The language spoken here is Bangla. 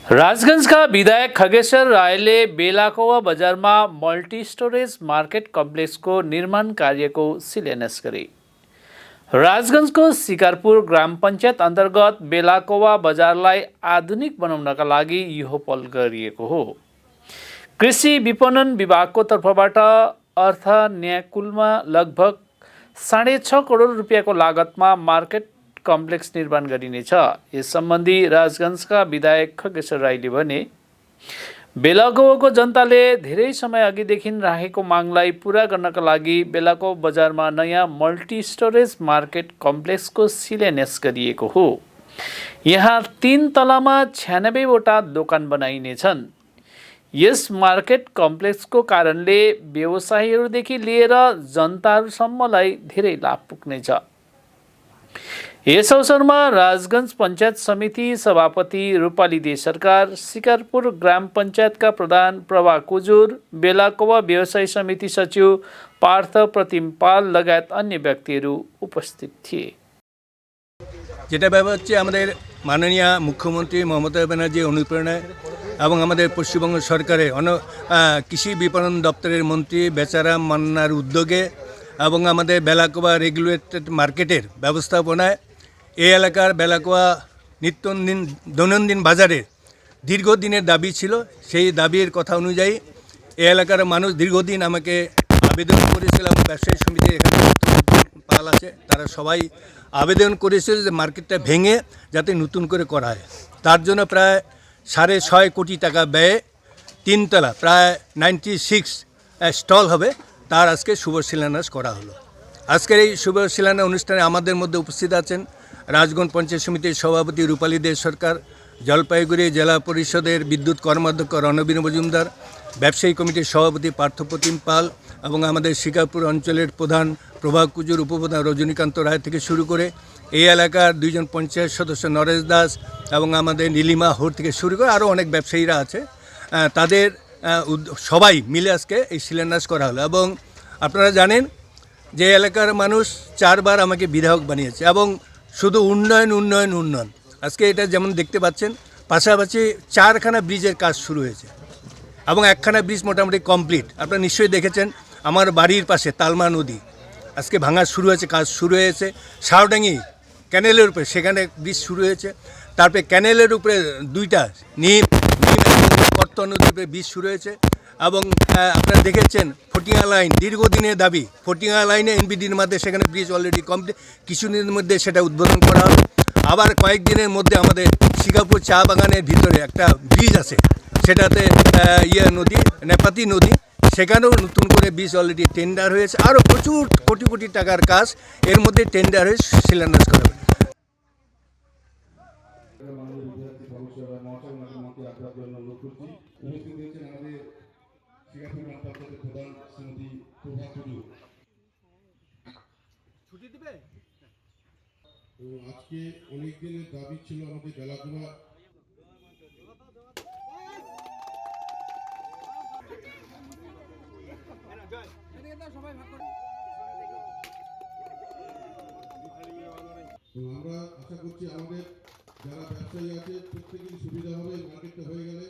राजगंजका विधायक खगेश्वर रायले बेलाकोवा बजारमा मल्टी स्टोरेज मार्केट कम्प्लेक्सको निर्माण कार्यको शिलान्यास गरे। राजगंजको शिकारपुर ग्राम पञ्चायत अन्तर्गत बेलाकोवा बजारलाई आधुनिक बनाउनका लागि यो पहल गरिएको हो। कृषि विपणन विभागको तर्फबाट अर्थ न्याकुलमा लगभग 6.5 करोड रुपियाँको लागतमा मार्केट कम्प्लेक्स निर्माण गरिनेछ। यस सम्बन्धी राजगंजका विधायक खगेश्वर राईले भने, बेलाकोवाको जनताले धेरै समय अघिदेखि राखेको मागलाई पूरा गर्नका लागि बेलाकोवा बजारमा नयाँ मल्टी स्टोरेज मार्केट कम्प्लेक्सको शिलान्यास गरिएको हो। यहाँ 3 तलामा 96 वटा दोकान बनाइनेछन्। यस मार्केट कम्प्लेक्सको कारणले व्यवसायीहरूदेखि लिएर जनताहरूसम्मलाई धेरै लाभ पुग्नेछ। यस अवसरमा राजगंज पञ्चायत समिति सभापति रूपाली दे सरकार, शिकारपुर ग्राम पञ्चायतका प्रधान प्रभा कुजुर, बेलाकोवा व्यवसायी समिति सचिव पार्थ प्रतिम पाल लगायत अन्य व्यक्तिहरू उपस्थित थिए। যেটা ব্যাপার হচ্ছে আমাদের মাননীয় মুখ্যমন্ত্রী মমতা ব্যানার্জি অনুপ্রেরণায় এবং আমাদের পশ্চিমবঙ্গ সরকারের কৃষি বিপণন দপ্তরের মন্ত্রী বেচারাম মান্নার উদ্যোগে এবং আমাদের বেলাকোবা রেগুলেটেড মার্কেটের ব্যবস্থাপনায় এই এলাকার বেলাকোবা দৈনন্দিন বাজারের দীর্ঘদিনের দাবি ছিল। সেই দাবির কথা অনুযায়ী এই এলাকার মানুষ দীর্ঘদিন আমাকে আবেদন করেছিল এবং ব্যবসায়ী সমিতির এখানে পাল আছে, তারা সবাই আবেদন করেছিল যে মার্কেটটা ভেঙে যাতে নতুন করে করা হয়। তার জন্য প্রায় 6.5 কোটি টাকা ব্যয়ে 3 তলা প্রায় 96 স্টল হবে, তার আজকে শুভ শিলান্যাস করা হলো। আজকের এই শুভ শিলান্যাস অনুষ্ঠানে আমাদের মধ্যে উপস্থিত আছেন রাজগঞ্জ পঞ্চায়েত সমিতির সভাপতি রূপালী দে সরকার, জলপাইগুড়ি জেলা পরিষদের বিদ্যুৎ কর্মাধ্যক্ষ রণবীর মজুমদার, ব্যবসায়ী কমিটির সভাপতি পার্থ প্রতিম পাল এবং আমাদের শিকারপুর অঞ্চলের প্রধান প্রভা কুজুর, উপপ্রধান রজনীকান্ত রায় থেকে শুরু করে এই এলাকার 2 জন পঞ্চায়েত সদস্য নরেশ দাস এবং আমাদের নীলিমা হোর থেকে শুরু করে আরও অনেক ব্যবসায়ীরা আছে, তাদের সবাই মিলে আজকে এই শিলান্যাস করা হলো। এবং আপনারা জানেন যে এলাকার মানুষ 4 বার আমাকে বিধায়ক বানিয়েছে এবং শুধু উন্নয়ন উন্নয়ন উন্নয়ন। আজকে এটা যেমন দেখতে পাচ্ছেন, পাশাপাশি 4খানা ব্রিজের কাজ শুরু হয়েছে এবং 1খানা ব্রিজ মোটামুটি কমপ্লিট। আপনারা নিশ্চয়ই দেখেছেন আমার বাড়ির পাশে তালমা নদী আজকে ভাঙা শুরু হয়েছে, কাজ শুরু হয়েছে। শাওডাঙ্গি ক্যানেলের উপরে সেখানে ব্রিজ শুরু হয়েছে। তারপরে ক্যানেলের উপরে 2টা নিম কর্ত নদীর উপরে ব্রিজ শুরু হয়েছে। এবং আপনারা দেখেছেন ফটিয়া লাইন, দীর্ঘদিনের দাবি, ফটিয়া লাইনে এনবিডির মধ্যে সেখানে ব্রিজ অলরেডি কমপ্লিট, কিছুদিনের মধ্যে সেটা উদ্বোধন করা হবে। আবার কয়েকদিনের মধ্যে আমাদের শিকারপুর চা বাগানের ভিতরে একটা ব্রিজ আছে, সেটাতে নদী নেপাতি নদী, সেখানেও নতুন করে ব্রিজ অলরেডি টেন্ডার হয়েছে। আরও প্রচুর কোটি কোটি টাকার কাজ এর মধ্যে টেন্ডার হয়ে শিলান্যাস করা হবে। আজকে অনেক দিনের দাবি ছিল আমাদের বেলাকোবা আমরা আশা করছি আমাদের যারা ব্যবসায়ী আছে প্রত্যেকেরই সুবিধা হবে মার্কেটটা হয়ে গেলে।